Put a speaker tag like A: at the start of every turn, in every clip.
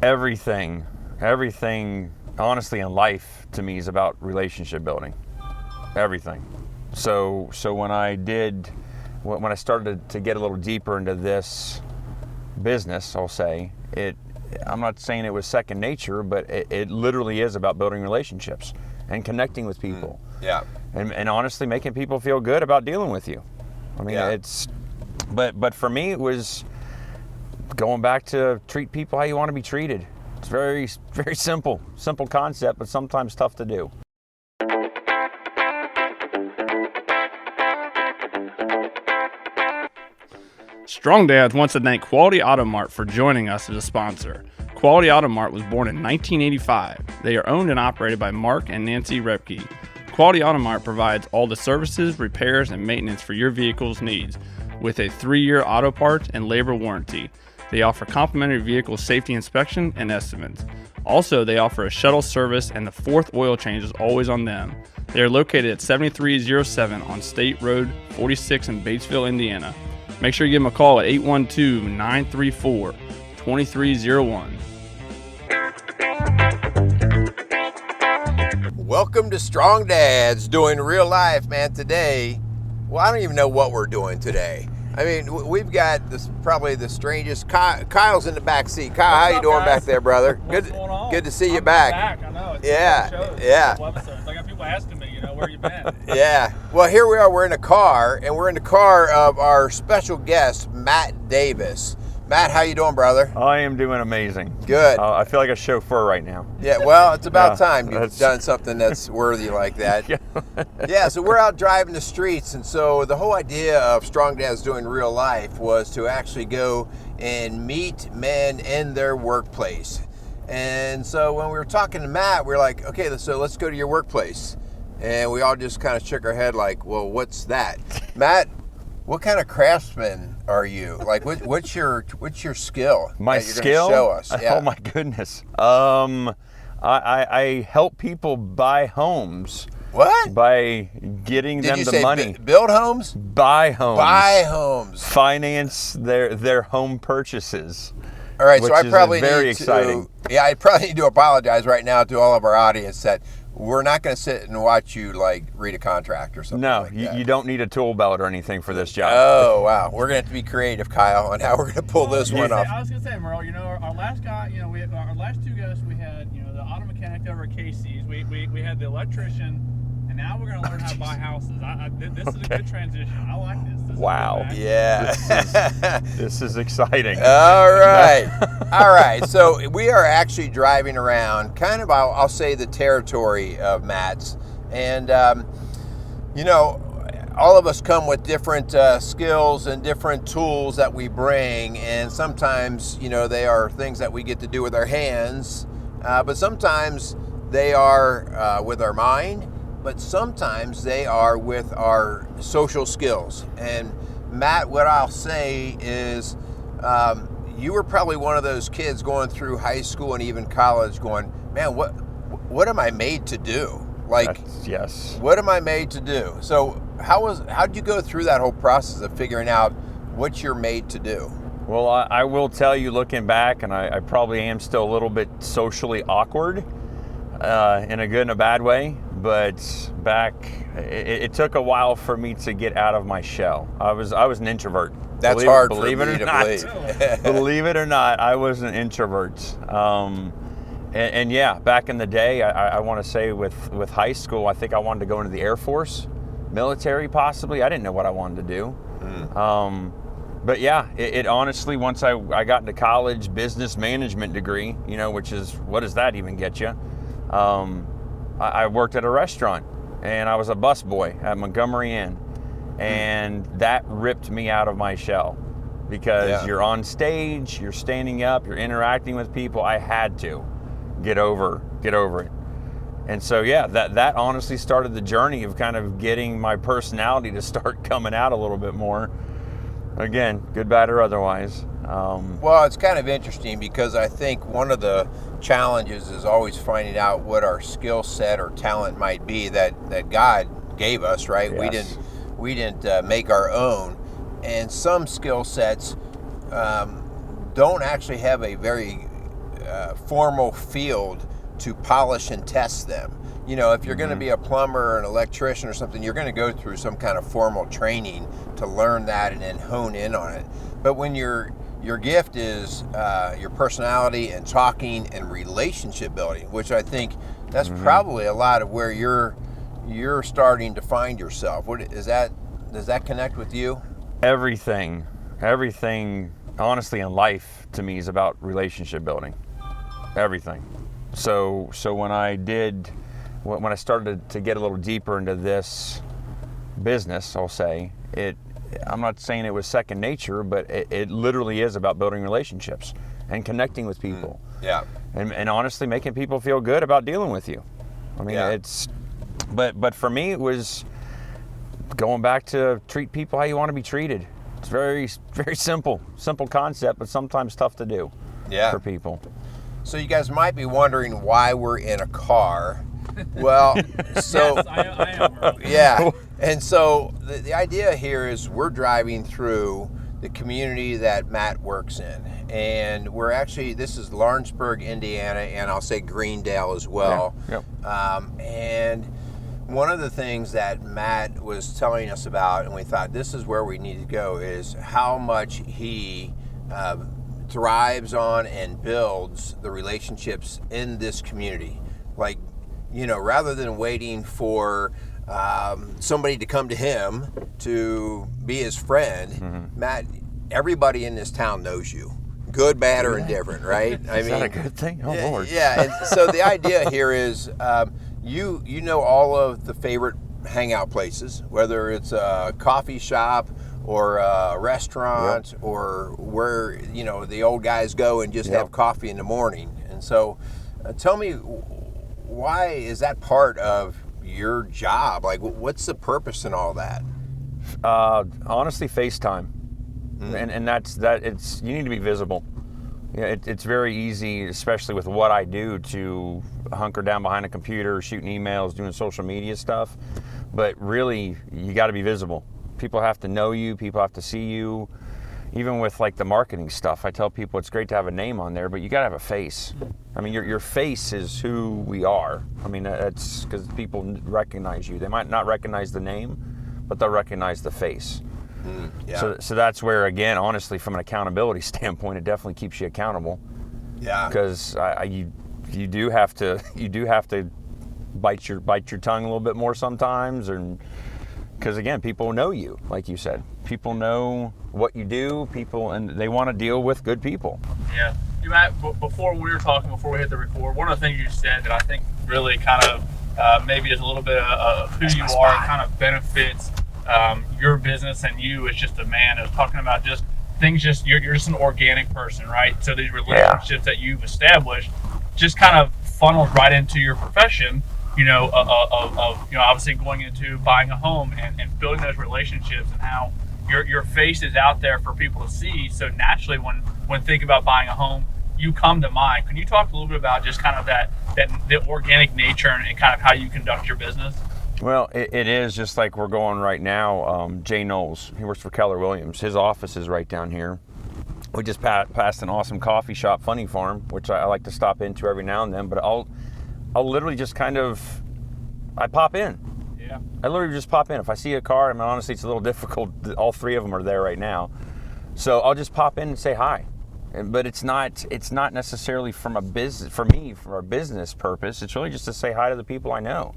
A: Everything, honestly, in life to me is about relationship building. Everything. So when I started to get a little deeper into this business, I'll say I'm not saying it was second nature, but it literally is about building relationships and connecting with people.
B: Yeah.
A: And honestly, making people feel good about dealing with you. I mean, but for me, it was going back to treat people how you want to be treated. It's very, very simple concept, but sometimes tough to do.
C: Strong Dads wants to thank Quality Auto Mart for joining us as a sponsor. Quality Auto Mart was born in 1985. They are owned and operated by Mark and Nancy Repke. Quality Auto Mart provides all the services, repairs, and maintenance for your vehicle's needs with a 3-year auto parts and labor warranty. They offer complimentary vehicle safety inspection and estimates. Also, they offer a shuttle service, and the 4th oil change is always on them. They are located at 7307 on State Road 46 in Batesville, Indiana. Make sure you give them a call at 812-934-2301.
B: Welcome to Strong Dads doing real life, man. Today, well, I don't even know what we're doing today. I mean, we've got this probably the strangest. Kyle's in the back seat. Kyle, how you doing back there, brother?
D: What's going on?
B: Good to see you back.
D: I know. It's
B: Yeah.
D: I got people asking me, where you been?
B: Yeah. Well, here we are. We're in a car, and we're in the car of our special guest, Matt Davis. Matt, how you doing, brother?
A: I am doing amazing.
B: Good.
A: I feel like a chauffeur right now.
B: Yeah, well, it's about time you've done something that's worthy like that. Yeah, so we're out driving the streets, and so the whole idea of Strong Dads Doing Real Life was to actually go and meet men in their workplace. And so when we were talking to Matt, we were like, okay, so let's go to your workplace. And we all just kind of shook our head like, well, what's that? Matt, what kind of craftsman are you? Like, what's your skill?
A: My
B: that you're
A: skill?
B: Gonna show us. Yeah.
A: Oh my goodness. I help people buy homes.
B: What?
A: By getting them the money.
B: Build homes?
A: Buy homes.
B: Buy homes.
A: Finance their home purchases.
B: All right, so I
A: is
B: probably
A: very
B: need
A: exciting.
B: I probably need to apologize right now to all of our audience that we're not going to sit and watch you like read a contract or something.
A: No,
B: like that.
A: you don't need a tool belt or anything for this job.
B: Oh wow, we're going to have to be creative, Kyle, on how we're going to pull this one off.
D: I was going to say, Merle, our last guy, we had our last 2 guests. We had, the auto mechanic over at Casey's. We had the electrician, and now we're going to learn how to buy houses. This is a good transition. I like this.
A: Wow.
B: Yeah.
A: This is exciting.
B: All right. All right. So we are actually driving around kind of, I'll say, the territory of Matt's. And, all of us come with different skills and different tools that we bring. And sometimes, they are things that we get to do with our hands. But sometimes they are with our mind. But sometimes they are with our social skills. And Matt, what I'll say is you were probably one of those kids going through high school and even college going, man, what am I made to do? Like,
A: yes.
B: What am I made to do? So how'd you go through that whole process of figuring out what you're made to do?
A: Well, I will tell you, looking back, and I probably am still a little bit socially awkward in a good and a bad way. But back, it took a while for me to get out of my shell. I was an introvert.
B: That's hard for me to believe.
A: Believe it or not, I was an introvert. And yeah, back in the day, I want to say with high school, I think I wanted to go into the Air Force, military possibly. I didn't know what I wanted to do. But yeah, it honestly, once I got into college, business management degree, which is, what does that even get you? I worked at a restaurant, and I was a busboy at Montgomery Inn, and that ripped me out of my shell because you're on stage, you're standing up, you're interacting with people. I had to get over it. And so, yeah, that honestly started the journey of kind of getting my personality to start coming out a little bit more. Again, good, bad, or otherwise.
B: Well, it's kind of interesting because I think one of the challenges is always finding out what our skill set or talent might be that God gave us, right?
A: Yes.
B: We didn't make our own. And some skill sets don't actually have a very formal field to polish and test them. You know, if you're going to be a plumber or an electrician or something, you're going to go through some kind of formal training to learn that and then hone in on it. But when your gift is your personality and talking and relationship building, which I think that's probably a lot of where you're starting to find yourself. Does that connect with you?
A: Everything, honestly, in life to me is about relationship building. Everything. So when I started to get a little deeper into this business, I'll say I'm not saying it was second nature, but it literally is about building relationships and connecting with people.
B: Yeah.
A: And honestly making people feel good about dealing with you. I mean, but for me, it was going back to treat people how you want to be treated. It's very, very simple concept, but sometimes tough to do for people.
B: So you guys might be wondering why we're in a car. Well, so
D: Yes, I am.
B: yeah, and so the idea here is we're driving through the community that Matt works in, and this is Lawrenceburg, Indiana, and I'll say Greendale as well.
A: Yeah. Yep.
B: And one of the things that Matt was telling us about, and we thought this is where we need to go, is how much he thrives on and builds the relationships in this community. Like, you know, rather than waiting for somebody to come to him to be his friend, Matt, everybody in this town knows you, good, bad, or indifferent, right?
A: Is that a good thing? Oh, Lord.
B: Yeah, and so the idea here is you know all of the favorite hangout places, whether it's a coffee shop or a restaurant or where, you know, the old guys go and just have coffee in the morning. And so tell me, why is that part of your job? Like, what's the purpose in all that?
A: Honestly, FaceTime, and it's you need to be visible. Yeah, it's very easy, especially with what I do, to hunker down behind a computer, shooting emails, doing social media stuff. But really, you got to be visible. People have to know you. People have to see you. Even with like the marketing stuff, I tell people it's great to have a name on there, but you got to have a face. I mean, your face is who we are. I mean, that's because people recognize you. They might not recognize the name, but they'll recognize the face. So that's where, again, honestly, from an accountability standpoint, it definitely keeps you accountable. Yeah. Because you do have to bite your tongue a little bit more sometimes, and because again, people know you, like you said. People know what you do. And they want to deal with good people.
D: Yeah. You Matt, before we hit the record, one of the things you said that I think really kind of maybe is a little bit of who you are and kind of benefits your business and you as just a man. Is talking about just things. You're just an organic person, right? So these relationships that you've established just kind of funnels right into your profession. You know, obviously going into buying a home and building those relationships, and how your face is out there for people to see. So naturally, when thinking about buying a home, you come to mind. Can you talk a little bit about just kind of the organic nature and kind of how you conduct your business?
A: Well, it is just like we're going right now. Jay Knowles, he works for Keller Williams. His office is right down here. We just passed an awesome coffee shop, Funny Farm, which I like to stop into every now and then. But I'll literally just I pop in. Yeah. I literally just pop in. If I see a car, I mean, honestly, it's a little difficult. All three of them are there right now. So I'll just pop in and say hi. But it's not necessarily from a business purpose. It's really just to say hi to the people I know,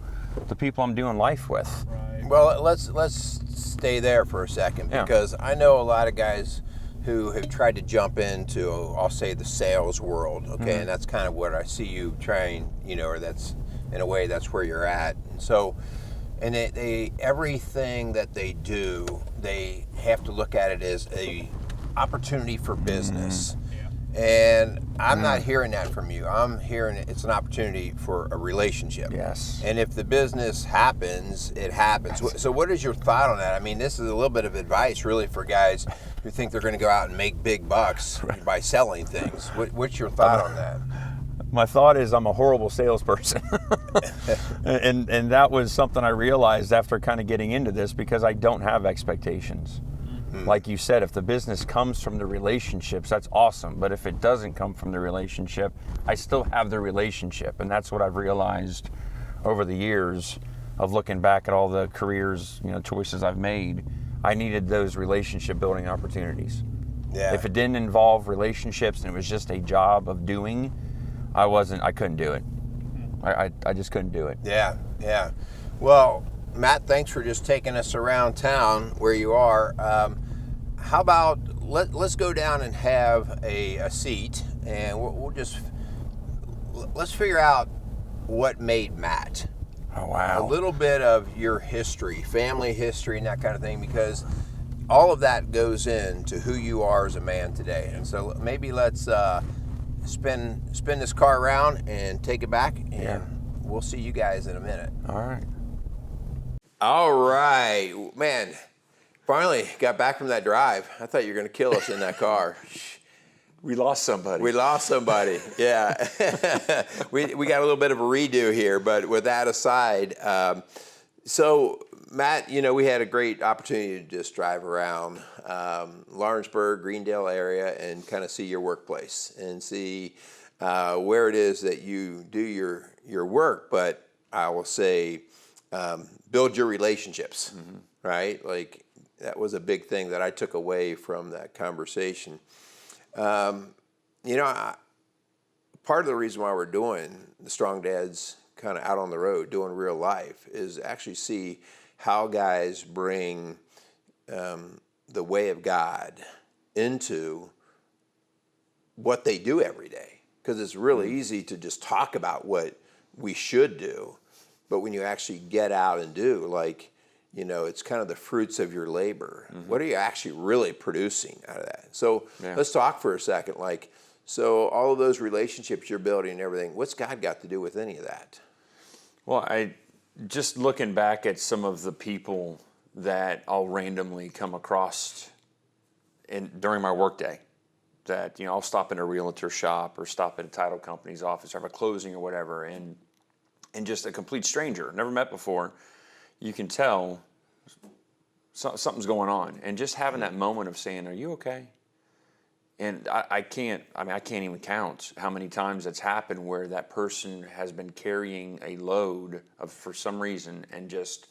A: the people I'm doing life with.
B: Right. Well, let's stay there for a second, because I know a lot of guys who have tried to jump into, I'll say, the sales world, okay? And that's kind of what I see you trying, or that's, in a way, that's where you're at. And so, and they everything that they do, they have to look at it as a opportunity for business. And I'm not hearing that from you. I'm hearing it's an opportunity for a relationship.
A: Yes.
B: And if the business happens, it happens. So what is your thought on that? I mean, this is a little bit of advice really for guys who think they're going to go out and make big bucks by selling things. What's your thought on that?
A: My thought is I'm a horrible salesperson. and that was something I realized after kind of getting into this, because I don't have expectations. Like you said, if the business comes from the relationships, that's awesome. But if it doesn't come from the relationship, I still have the relationship. And that's what I've realized over the years of looking back at all the careers, choices I've made. I needed those relationship building opportunities.
B: Yeah.
A: If it didn't involve relationships and it was just a job of doing, I couldn't do it. I just couldn't do it.
B: Yeah, yeah. Well, Matt, thanks for just taking us around town where you are. How about let's go down and have a seat, and let's figure out what made Matt.
A: Oh, wow.
B: A little bit of your history, family history, and that kind of thing, because all of that goes into who you are as a man today. And so maybe let's spin this car around and take it back, and we'll see you guys in a minute.
A: All right.
B: All right, man. Finally got back from that drive. I thought you were going to kill us in that car.
A: We lost somebody.
B: We lost somebody. Yeah. we got a little bit of a redo here, but with that aside, so Matt, we had a great opportunity to just drive around Lawrenceburg, Greendale area, and kind of see your workplace and see where it is that you do your work. But I will say, build your relationships, right? Like that was a big thing that I took away from that conversation. Part of the reason why we're doing the Strong Dads kind of out on the road, doing real life, is actually see how guys bring the way of God into what they do every day. Because it's really easy to just talk about what we should do, but when you actually get out and do, it's kind of the fruits of your labor. What are you actually really producing out of that? So let's talk for a second. So all of those relationships you're building and everything, what's God got to do with any of that?
A: Well, just looking back at some of the people that I'll randomly come across during my workday, that I'll stop in a realtor shop or stop at a title company's office or have a closing or whatever, and just a complete stranger, never met before, you can tell something's going on. And just having that moment of saying, "Are you okay?" And I can't even count how many times that's happened where that person has been carrying a load for some reason and just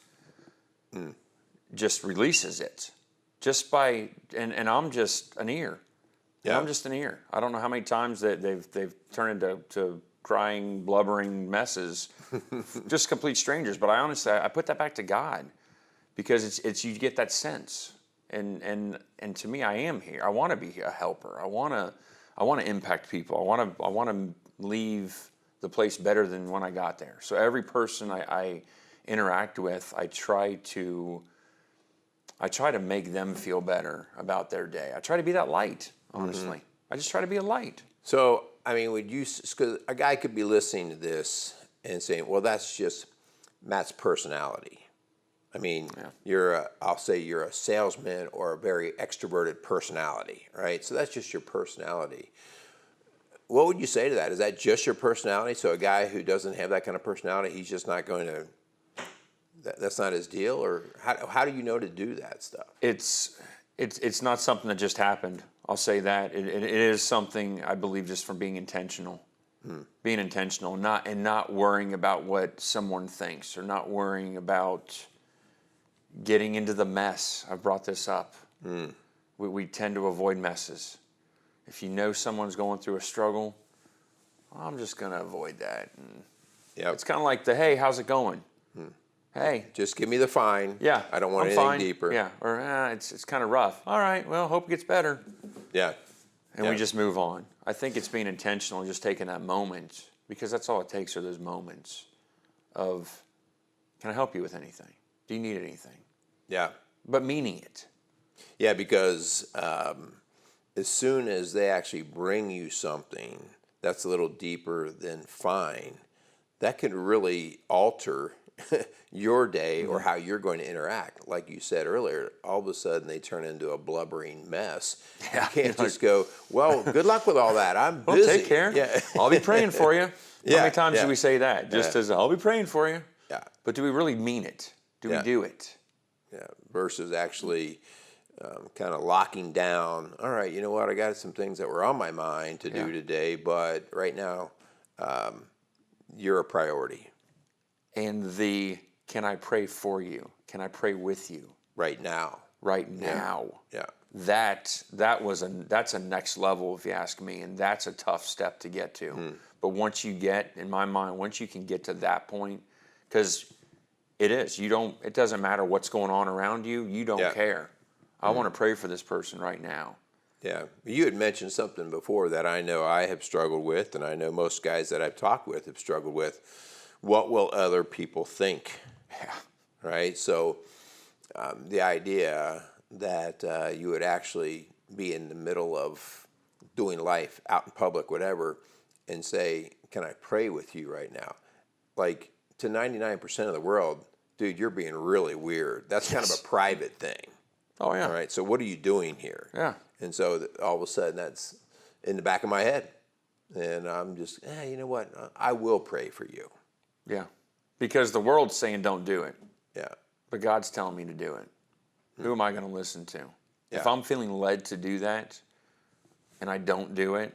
A: releases it. Just by, and I'm just an ear. Yeah. I'm just an ear. I don't know how many times that they've turned into crying, blubbering messes, just complete strangers. But I put that back to God, because it's you get that sense, and to me, I am here. I want to be a helper. I want to impact people. I want to leave the place better than when I got there. So every person I interact with, I try to make them feel better about their day. I try to be that light. Honestly, I just try to be a light.
B: So, because a guy could be listening to this and saying, well, that's just Matt's personality. I'll say you're a salesman or a very extroverted personality, right? So that's just your personality. What would you say to that? Is that just your personality? So a guy who doesn't have that kind of personality, he's just not going to, that's not his deal? Or how do you know to do that stuff?
A: It's not something that just happened. I'll say that. It is something, I believe, just from being intentional. Being intentional, not worrying about what someone thinks, or not worrying about getting into the mess. I've brought this up. We tend to avoid messes. If you know someone's going through a struggle, I'm just going to avoid that. And it's kind of like hey, how's it going? Hey,
B: just give me the fine.
A: Yeah,
B: I don't want anything deeper.
A: Yeah, or it's kind of rough. All right, well, hope it gets better.
B: Yeah,
A: and we just move on. I think it's being intentional, just taking that moment, because that's all it takes are those moments of, can I help you with anything? Do you need anything?
B: Yeah,
A: but meaning it.
B: Yeah, because as soon as they actually bring you something that's a little deeper than fine, that can really alter your day or how you're going to interact. Like you said earlier, all of a sudden they turn into a blubbering mess. Yeah, you can't just go, well, good luck with all that. I'm busy.
A: Well, take care. Yeah. I'll be praying for you. How many times do we say that? Just as I'll be praying for you.
B: Yeah.
A: But do we really mean it? Do we do it?
B: Yeah. Versus actually kind of locking down. All right, you know what? I got some things that were on my mind to do today, but right now, you're a priority.
A: And can I pray for you? Can I pray with you?
B: Right now.
A: Right now.
B: Yeah.
A: That's a next level, if you ask me, and that's a tough step to get to. But once you get, in my mind, once you can get to that point, because it doesn't matter what's going on around you, you don't care. I want to pray for this person right now.
B: Yeah. You had mentioned something before that I know I have struggled with, and I know most guys that I've talked with have struggled with. What will other people think?
A: Yeah.
B: Right? So the idea that you would actually be in the middle of doing life out in public, whatever, and say, can I pray with you right now? Like, to 99% of the world, dude, you're being really weird. That's kind of a private thing.
A: Oh, yeah.
B: All right, so what are you doing here?
A: Yeah.
B: And so all of a sudden that's in the back of my head. And I'm just, you know what? I will pray for you.
A: Yeah. Because the world's saying don't do it.
B: Yeah.
A: But God's telling me to do it. Who am I going to listen to?
B: Yeah.
A: If I'm feeling led to do that and I don't do it,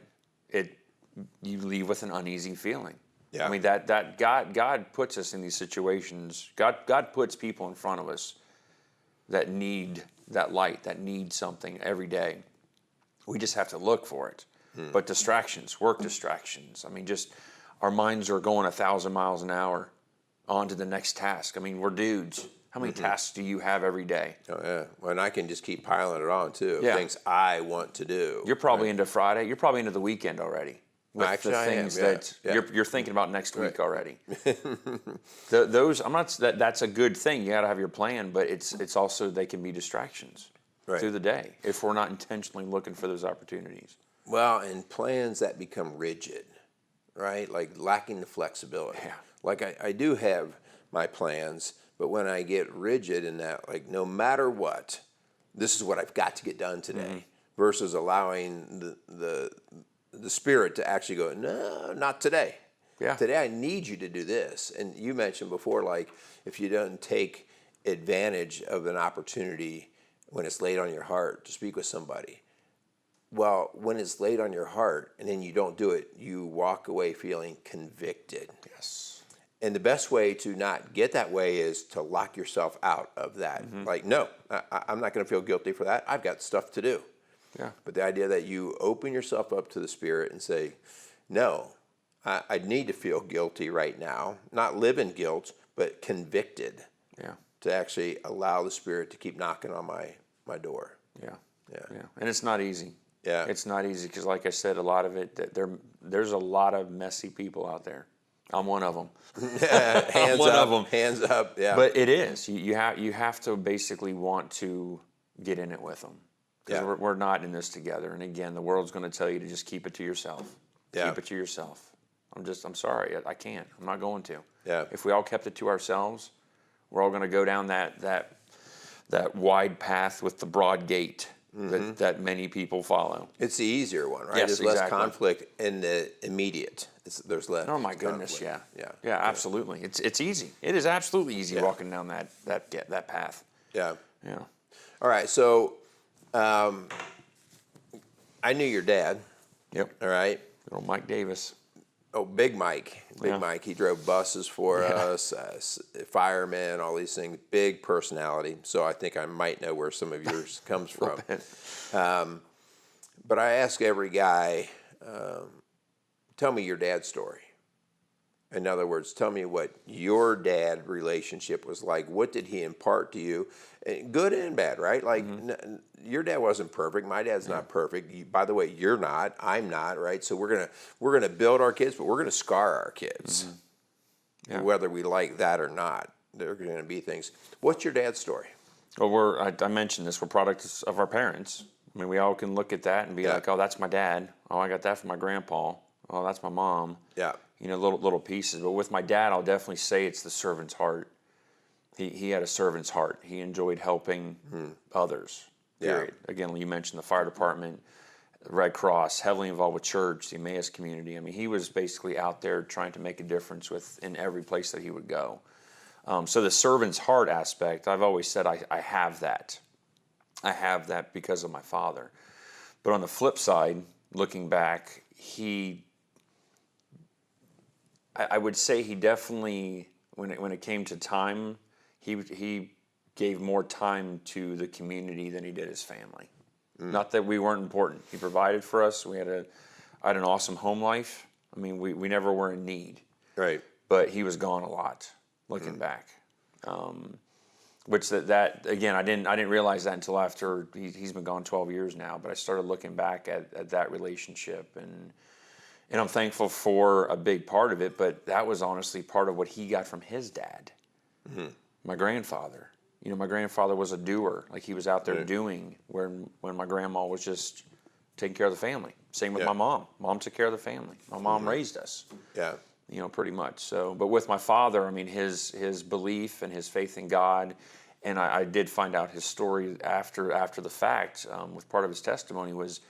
A: you leave with an uneasy feeling.
B: Yeah.
A: I mean, that God puts us in these situations. God puts people in front of us that need that light, that need something every day. We just have to look for it. But distractions, work distractions. I mean, just our minds are going 1,000 miles an hour on to the next task. I mean, we're dudes. How many tasks do you have every day?
B: Oh, yeah. Well, and I can just keep piling it on, too.
A: Yeah.
B: Things I want to do.
A: You're probably into Friday. You're probably into the weekend already. With
B: Actually,
A: the
B: I am,
A: things
B: yeah.
A: that
B: Yeah.
A: you're thinking about next week already. Those, I'm not. That's a good thing. You got to have your plan, but it's also they can be distractions through the day if we're not intentionally looking for those opportunities.
B: Well, and plans that become rigid, right? Like lacking the flexibility.
A: Yeah.
B: Like I do have my plans, but when I get rigid in that, like no matter what, this is what I've got to get done today, versus allowing the spirit to actually go, no, not today.
A: Yeah.
B: Today I need you to do this. And you mentioned before, like if you don't take advantage of an opportunity when it's laid on your heart to speak with somebody. Well, when it's laid on your heart and then you don't do it, you walk away feeling convicted.
A: Yes.
B: And the best way to not get that way is to lock yourself out of that. Like, no, I'm not going to feel guilty for that. I've got stuff to do.
A: Yeah.
B: But the idea that you open yourself up to the Spirit and say, no, I need to feel guilty right now. Not live in guilt, but convicted.
A: Yeah.
B: To actually allow the Spirit to keep knocking on my door.
A: Yeah.
B: Yeah.
A: Yeah. And it's not easy.
B: Yeah.
A: It's not easy because, like I said, a lot of it, there's a lot of messy people out there. I'm one of them.
B: Hands
A: one
B: up,
A: of 'em.
B: hands up. Yeah.
A: But it is. You have to basically want to get in it with them. Because we're not in this together. And again, the world's going to tell you to just keep it to yourself.
B: Yeah.
A: Keep it to yourself. I'm sorry. I can't. I'm not going to.
B: Yeah.
A: If we all kept it to ourselves, we're all going to go down that wide path with the broad gate that many people follow.
B: It's the easier one, right?
A: Yes,
B: There's less
A: exactly.
B: conflict in the immediate. There's less.
A: Oh my goodness,
B: conflict.
A: yeah.
B: Yeah.
A: Yeah, absolutely. It's easy. It is absolutely easy walking down that path.
B: Yeah.
A: Yeah.
B: All right. So, I knew your dad.
A: Yep.
B: All right.
A: Good old Mike Davis.
B: Oh, Big Mike. Big
A: Yeah.
B: Mike. He drove buses for us, firemen, all these things. Big personality. So I think I might know where some of yours comes from. But I ask every guy, tell me your dad's story. In other words, tell me what your dad relationship was like. What did he impart to you? Good and bad, right? Like your dad wasn't perfect. My dad's not perfect. By the way, you're not. I'm not, right? So we're gonna build our kids, but we're gonna scar our kids, whether we like that or not. There are gonna be things. What's your dad's story?
A: Well, I mentioned this. We're products of our parents. I mean, we all can look at that and be like, oh, that's my dad. Oh, I got that from my grandpa. Oh, that's my mom.
B: Yeah.
A: You know, little pieces. But with my dad, I'll definitely say it's the servant's heart. He had a servant's heart. He enjoyed helping others, period.
B: Yeah.
A: Again, you mentioned the fire department, the Red Cross, heavily involved with church, the Emmaus community. I mean, he was basically out there trying to make a difference in every place that he would go. So the servant's heart aspect, I've always said I have that. I have that because of my father. But on the flip side, looking back, I would say he definitely, when it came to time, he gave more time to the community than he did his family. Not that we weren't important. He provided for us. I had an awesome home life. I mean, we never were in need.
B: Right.
A: But he was gone a lot, looking back. Which that again, I didn't realize that until after he's been gone 12 years now. But I started looking back at that relationship, and I'm thankful for a big part of it. But that was honestly part of what he got from his dad, my grandfather. You know, my grandfather was a doer. Like, he was out there doing when my grandma was just taking care of the family. Same with my mom. Mom took care of the family. My mom raised us.
B: Yeah.
A: You know, pretty much. So, but with my father, I mean, his belief and his faith in God, and I did find out his story after the fact. With part of his testimony was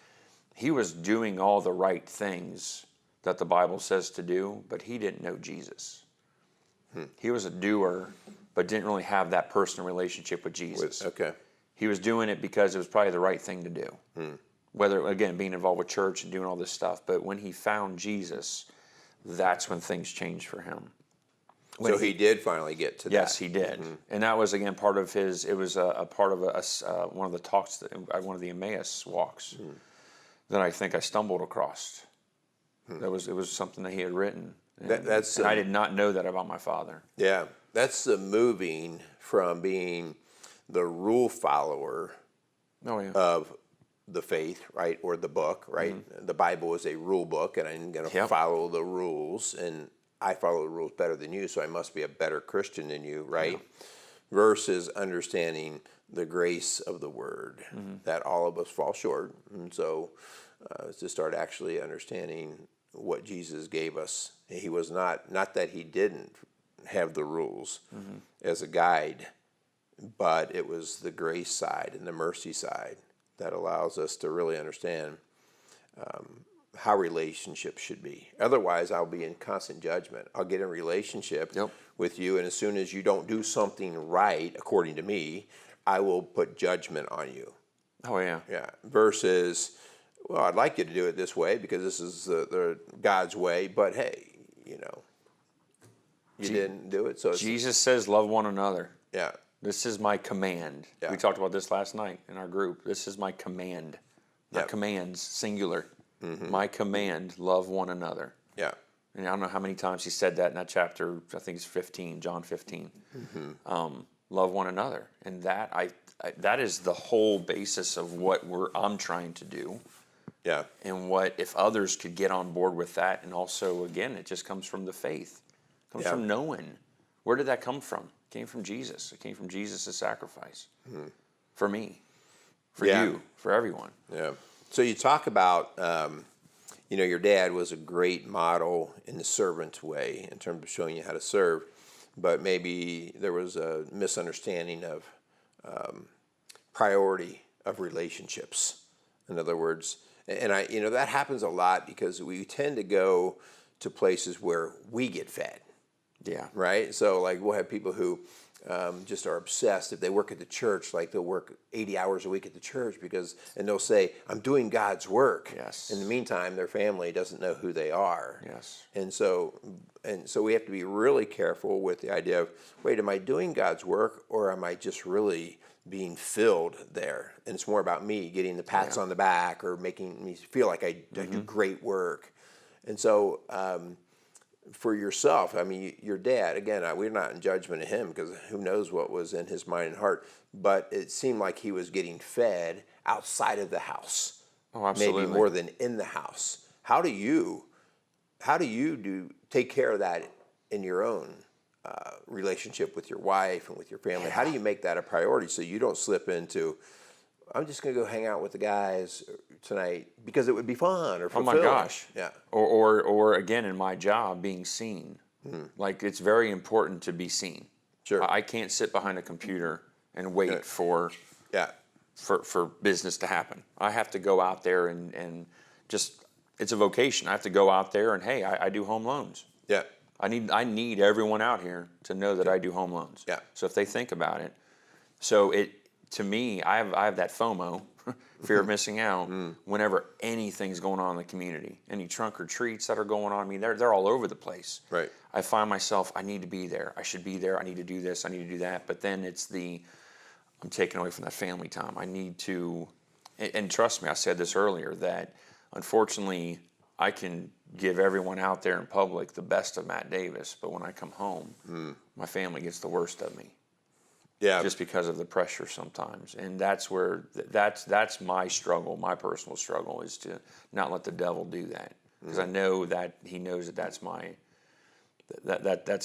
A: he was doing all the right things that the Bible says to do, but he didn't know Jesus. He was a doer, but didn't really have that personal relationship with Jesus.
B: Okay.
A: He was doing it because it was probably the right thing to do. Whether, again, being involved with church and doing all this stuff, but when he found Jesus, that's when things changed for him.
B: So he did finally get to that.
A: Yes, he did. And that was, again, part of his, it was a part of one of the talks, one of the Emmaus walks that I think I stumbled across. It was something that he had written. And, and I did not know that about my father.
B: Yeah, that's the moving from being the rule follower of the faith, right, or the book, right? The Bible is a rule book, and I'm going to follow the rules, and I follow the rules better than you, so I must be a better Christian than you, right? Versus understanding the grace of the Word, that all of us fall short, and so to start actually understanding what Jesus gave us. He was not that he didn't have the rules as a guide, but it was the grace side and the mercy side that allows us to really understand how relationships should be. Otherwise, I'll be in constant judgment. I'll get in a relationship with you, and as soon as you don't do something right, according to me, I will put judgment on you.
A: Oh, yeah.
B: Yeah. Versus, well, I'd like you to do it this way because this is the God's way, but hey, you know, you didn't do it. So
A: Jesus says, love one another.
B: Yeah.
A: This is my command.
B: Yeah.
A: We talked about this last night in our group. This is my command. Not commands, singular. My command, love one another.
B: Yeah.
A: And I don't know how many times he said that in that chapter. I think it's 15, John 15. Love one another. And that that is the whole basis of what I'm trying to do.
B: Yeah.
A: And what if others could get on board with that. And also, again, it just comes from the faith. It comes from knowing. Where did that come from? It came from Jesus. It came from Jesus' sacrifice. For me. For you. For everyone.
B: Yeah. So you talk about, your dad was a great model in the servant way in terms of showing you how to serve, but maybe there was a misunderstanding of priority of relationships. In other words, and that happens a lot because we tend to go to places where we get fed.
A: Yeah.
B: Right? So, like, we'll have people who just are obsessed. If they work at the church, like, they'll work 80 hours a week at the church and they'll say, I'm doing God's work.
A: Yes.
B: In the meantime, their family doesn't know who they are.
A: Yes.
B: And so we have to be really careful with the idea of, wait, am I doing God's work or am I just really being filled there? And it's more about me getting the pats on the back or making me feel like I do great work. And so for yourself, I mean, your dad, again, we're not in judgment of him because who knows what was in his mind and heart, but it seemed like he was getting fed outside of the house.
A: Oh, absolutely.
B: Maybe more than in the house. How do you take care of that in your own relationship with your wife and with your family? How do you make that a priority so you don't slip into, I'm just going to go hang out with the guys tonight because it would be fun or fulfilling?
A: Oh my gosh.
B: Yeah.
A: Or again, in my job, being seen. Like, it's very important to be seen.
B: Sure.
A: I can't sit behind a computer and wait for business to happen. I have to go out there and just, it's a vocation. I have to go out there and, hey, I do home loans.
B: Yeah.
A: I need everyone out here to know that I do home loans.
B: Yeah.
A: So if they think about it, to me, I have that FOMO, fear of missing out, whenever anything's going on in the community. Any trunk or treats that are going on, I mean, they're all over the place.
B: Right.
A: I find myself, I need to be there. I should be there. I need to do this. I need to do that. But then I'm taken away from that family time. I need to, and trust me, I said this earlier, that unfortunately I can give everyone out there in public the best of Matt Davis, but when I come home, my family gets the worst of me.
B: Yeah.
A: Just because of the pressure sometimes. And that's where, that's my struggle, my personal struggle, is to not let the devil do that. Because I know that he knows that that's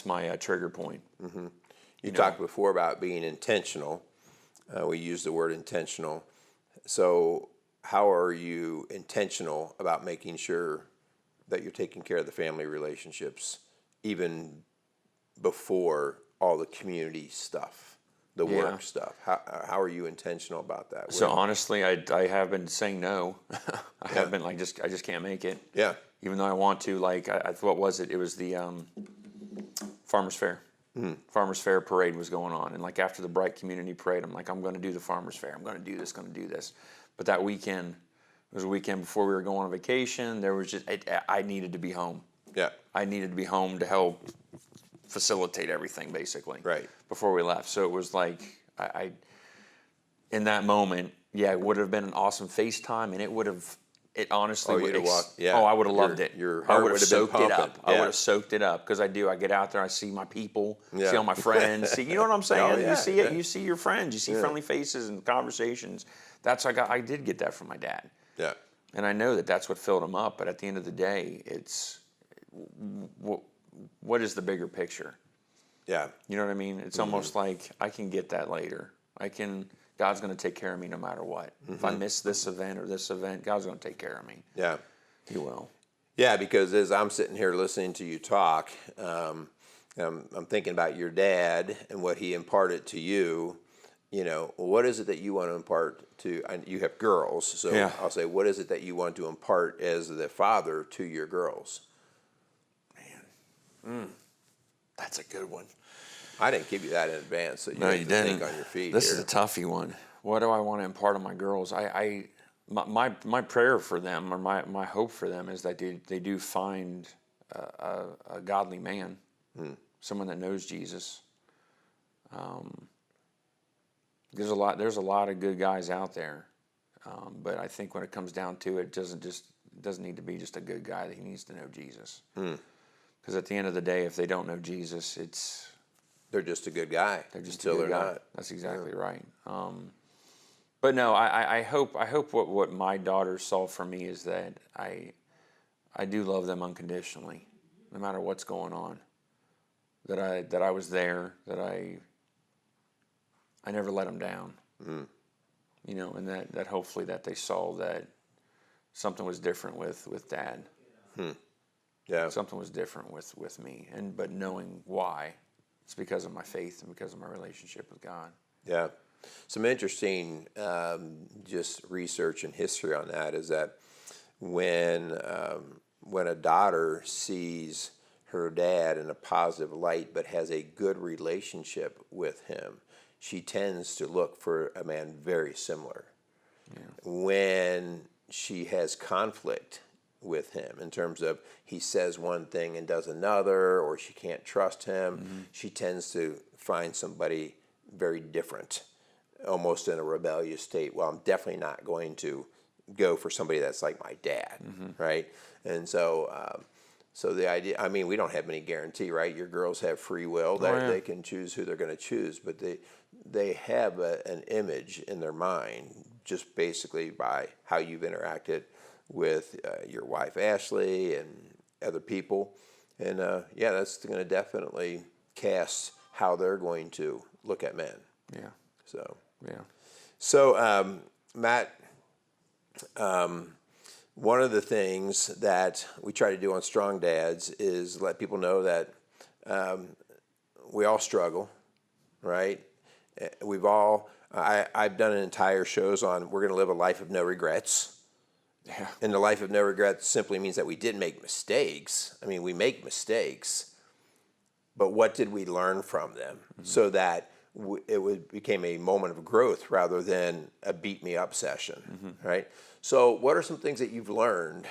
A: my trigger point.
B: You talked before about being intentional. We use the word intentional. So how are you intentional about making sure that you're taking care of the family relationships even before all the community stuff? The work stuff. How are you intentional about that?
A: So honestly, I have been saying no. I have been like, I just can't make it.
B: Yeah.
A: Even though I want to, like, what was it? It was the Farmers Fair. Farmers Fair parade was going on. And like after the Bright Community Parade, I'm like, I'm going to do the Farmers Fair. I'm going to do this. But that weekend, it was a weekend before we were going on vacation. There was just, I needed to be home.
B: Yeah.
A: I needed to be home to help facilitate everything, basically,
B: right,
A: before we left. So it was like, I in that moment, it would have been an awesome FaceTime, and it honestly would have I would have loved it.
B: Your heart would have been pumping.
A: I would have soaked it up, because I get out there, I see my people, see all my friends, you know what I'm saying? You see it, you see your friends, you see friendly faces and conversations. That's I did get that from my dad.
B: Yeah.
A: And I know that that's what filled him up, but at the end of the day, it's what is the bigger picture?
B: Yeah.
A: You know what I mean? It's almost like I can get that later. God's going to take care of me no matter what. If I miss this event or this event, God's going to take care of me.
B: Yeah.
A: He will.
B: Yeah, because as I'm sitting here listening to you talk, I'm thinking about your dad and what he imparted to you. You know, what is it that you want to impart to, you have girls, so I'll say, what is it that you want to impart as the father to your girls?
A: That's a good one.
B: I didn't give you that in advance, so you
A: didn't.
B: think on your feet.
A: This is a toughie one. What do I want to impart on my girls? My prayer for them, or my hope for them, is that they do find a godly man, someone that knows Jesus. There's a lot of good guys out there, but I think when it comes down to it, it doesn't need to be just a good guy. That he needs to know Jesus. Because at the end of the day, if they don't know Jesus,
B: they're just a good guy.
A: They're just
B: until
A: a good guy.
B: not.
A: That's exactly right. But no, I hope what my daughters saw from me is that I do love them unconditionally, no matter what's going on. That I was there. That I never let them down. You know, and that hopefully that they saw that something was different with Dad.
B: Yeah.
A: Something was different with me, but knowing why, it's because of my faith and because of my relationship with God.
B: Yeah. Some interesting just research and history on that is that when a daughter sees her dad in a positive light but has a good relationship with him, she tends to look for a man very similar. Yeah. When she has conflict with him in terms of he says one thing and does another, or she can't trust him, she tends to find somebody very different, almost in a rebellious state. Well, I'm definitely not going to go for somebody that's like my dad, right? And so the idea, I mean, we don't have any guarantee, right? Your girls have free will. They can choose who they're going to choose, but they have an image in their mind just basically by how you've interacted with your wife Ashley and other people, and that's going to definitely cast how they're going to look at men. So Matt, one of the things that we try to do on Strong Dads is let people know that we all struggle, right? I've done entire shows on we're going to live a life of no regrets.
A: Yeah.
B: And the life of no regrets simply means that we did make mistakes. I mean, we make mistakes, but what did we learn from them so that became a moment of growth rather than a beat me up session, right? So what are some things that you've learned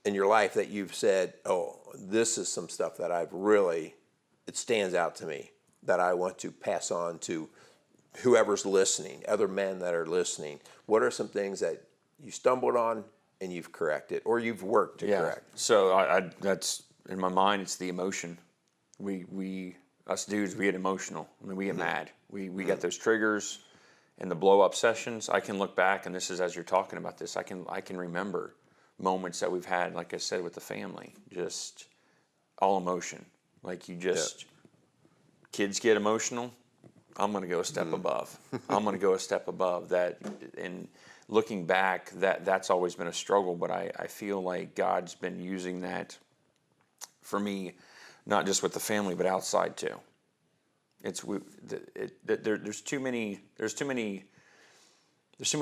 B: in your life that you've said, oh, this is some stuff that it stands out to me that I want to pass on to whoever's listening, other men that are listening? What are some things that you stumbled on and you've corrected, or you've worked to correct?
A: So I that's in my mind. It's the emotion. We us dudes, we get emotional. I mean, we get mad. We get those triggers and the blow up sessions. I can look back, and this is as you're talking about this. I can remember moments that we've had, like I said, with the family, just all emotion. Like you just kids get emotional. I'm going to go a step above. I'm going to go a step above that. And looking back, that's always been a struggle, but I feel like God's been using that for me, not just with the family, but outside too. There's too many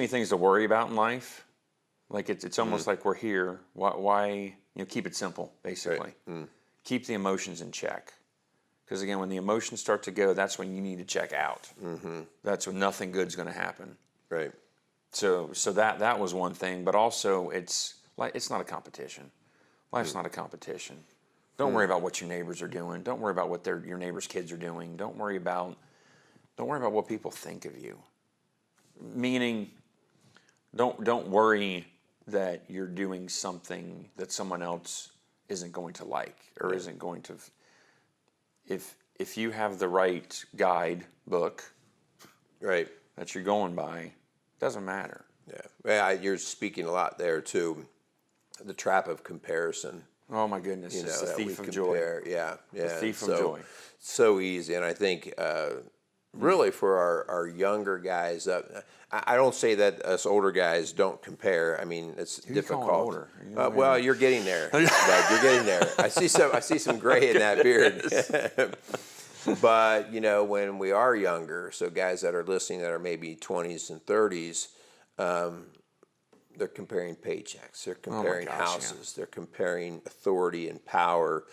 A: things to worry about in life. Like it's almost like we're here. Why keep it simple, basically. Right. Keep the emotions in check. Because again, when the emotions start to go, that's when you need to check out. That's when nothing good's going to happen.
B: Right.
A: So that was one thing, but also it's not a competition. Life's not a competition. Don't worry about what your neighbors are doing. Don't worry about what your neighbors' kids are doing. Don't worry about what people think of you. Meaning, don't worry that you're doing something that someone else isn't going to like or isn't going to. If you have the right guide book,
B: right,
A: that you're going by, doesn't matter.
B: Yeah, you're speaking a lot there too. The trap of comparison.
A: Oh my goodness! It's the thief of joy.
B: Yeah.
A: The thief of joy.
B: So easy, and I think really for our younger guys, I don't say that us older guys don't compare. I mean, it's difficult.
A: Older?
B: Well, you're getting there. Bud, you're getting there. I see some gray in that beard. But when we are younger, so guys that are listening that are maybe 20s and 30s. They're comparing paychecks. They're comparing houses. Yeah. They're comparing authority and power.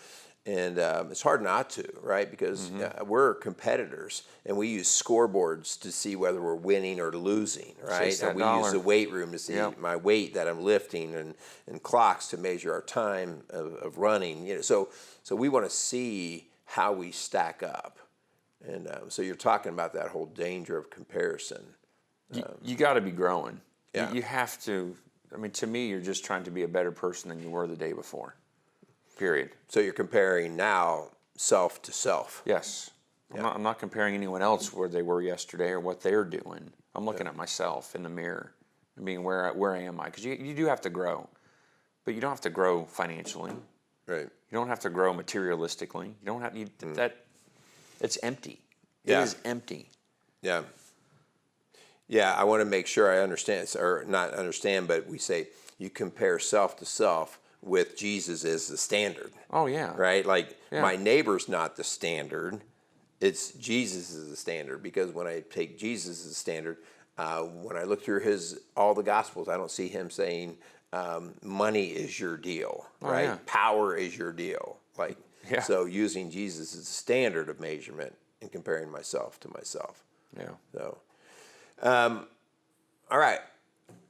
B: And it's hard not to, right? Because we're competitors, and we use scoreboards to see whether we're winning or losing, right? And we use the weight room to see my weight that I'm lifting, and clocks to measure our time of running. So we want to see how we stack up. And so you're talking about that whole danger of comparison.
A: You got to be growing.
B: Yeah.
A: You have to. I mean, to me, you're just trying to be a better person than you were the day before. Period.
B: So you're comparing now self to self.
A: Yes. Yeah. I'm not comparing anyone else where they were yesterday or what they're doing. I'm looking at myself in the mirror and being where am I? Because you do have to grow, but you don't have to grow financially.
B: Right.
A: You don't have to grow materialistically. You don't have that. It's empty.
B: Yeah.
A: It is empty.
B: Yeah. Yeah, I want to make sure I understand, or not understand, but we say you compare self to self with Jesus as the standard.
A: Oh, yeah.
B: Right? Like, my neighbor's not the standard. It's Jesus is the standard, because when I take Jesus as the standard, when I look through all the Gospels, I don't see him saying money is your deal, right?
A: Yeah.
B: Power is your deal. So using Jesus as a standard of measurement and comparing myself to myself.
A: Yeah.
B: So. All right.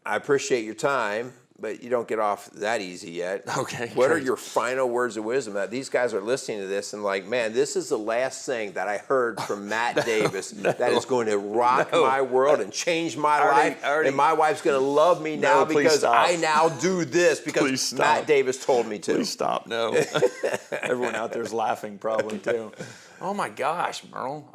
B: I appreciate your time, but you don't get off that easy yet.
A: Okay.
B: What are your final words of wisdom? That these guys are listening to this and like, man, this is the last thing that I heard from Matt Davis that is going to rock my world and change my life. And my wife's going to love me now because I now do this because Matt Davis told me to.
A: Please stop. No. Everyone out there is laughing probably too. Oh my gosh, Merle.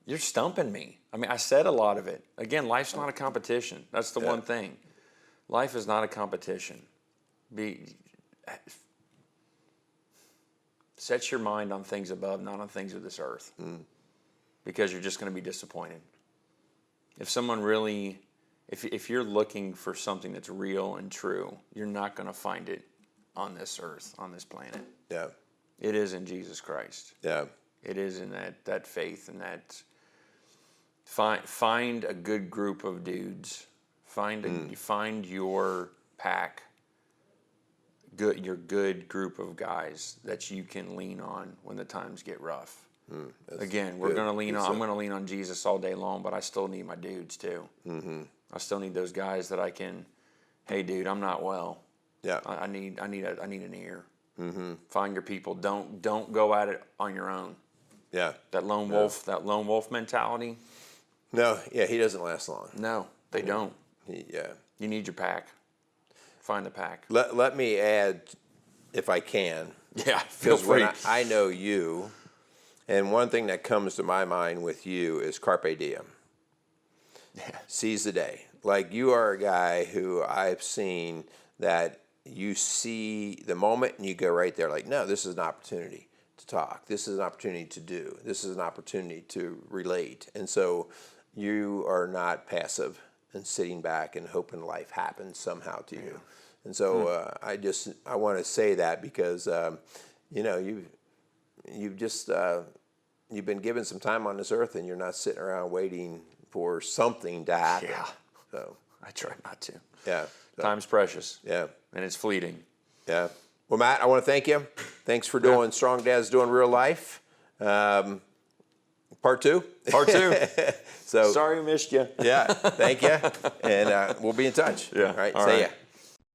A: You're stumping me. I mean, I said a lot of it. Again, life's not a competition. That's the one thing. Life is not a competition. Set your mind on things above, not on things of this earth. Because you're just going to be disappointed. If someone really, if you're looking for something that's real and true, you're not going to find it on this earth, on this planet.
B: Yeah.
A: It is in Jesus Christ.
B: Yeah.
A: It is in that faith and that. Find a good group of dudes. Find your pack. Your good group of guys that you can lean on when the times get rough. Again, we're going to lean on. I'm going to lean on Jesus all day long, but I still need my dudes too. Mm-hmm. I still need those guys that I can. Hey, dude, I'm not well.
B: Yeah.
A: I need an ear. Mm-hmm. Find your people. Don't go at it on your own.
B: Yeah.
A: That lone wolf mentality.
B: No. Yeah. He doesn't last long.
A: No, they don't.
B: Yeah.
A: You need your pack. Find the pack.
B: Let me add, if I can.
A: Yeah. Feel free.
B: When I know you. And one thing that comes to my mind with you is carpe diem.
A: Yeah.
B: Seize the day. Like, you are a guy who I've seen that you see the moment and you go right there like, no, this is an opportunity to talk. This is an opportunity to do. This is an opportunity to relate. And so you are not passive and sitting back and hoping life happens somehow to you. And so I want to say that because, you've been given some time on this earth and you're not sitting around waiting for something to happen.
A: Yeah.
B: So
A: I try not to.
B: yeah. So,
A: Time's precious.
B: yeah.
A: And it's fleeting.
B: Yeah. Well, Matt, I want to thank you. Thanks for doing Strong Dads Doing Real Life. Part 2.
A: Part 2.
B: So
A: sorry we missed you.
B: yeah, thank you. And we'll be in touch.
A: Yeah.
B: All right.
A: All
B: See
A: right.
B: ya.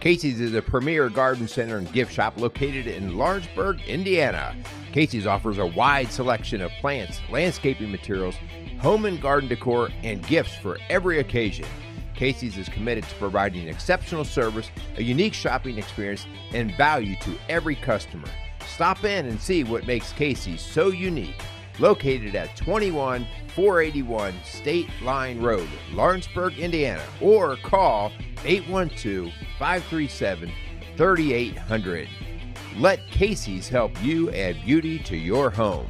B: Casey's is a premier garden center and gift shop located in Lawrenceburg, Indiana. Casey's offers a wide selection of plants, landscaping materials, home and garden decor, and gifts for every occasion. Casey's is committed to providing exceptional service, a unique shopping experience, and value to every customer. Stop in and see what makes Casey's so unique. Located at 21481 State Line Road, Lawrenceburg, Indiana, or call 812-537-3800. Let Casey's help you add beauty to your home.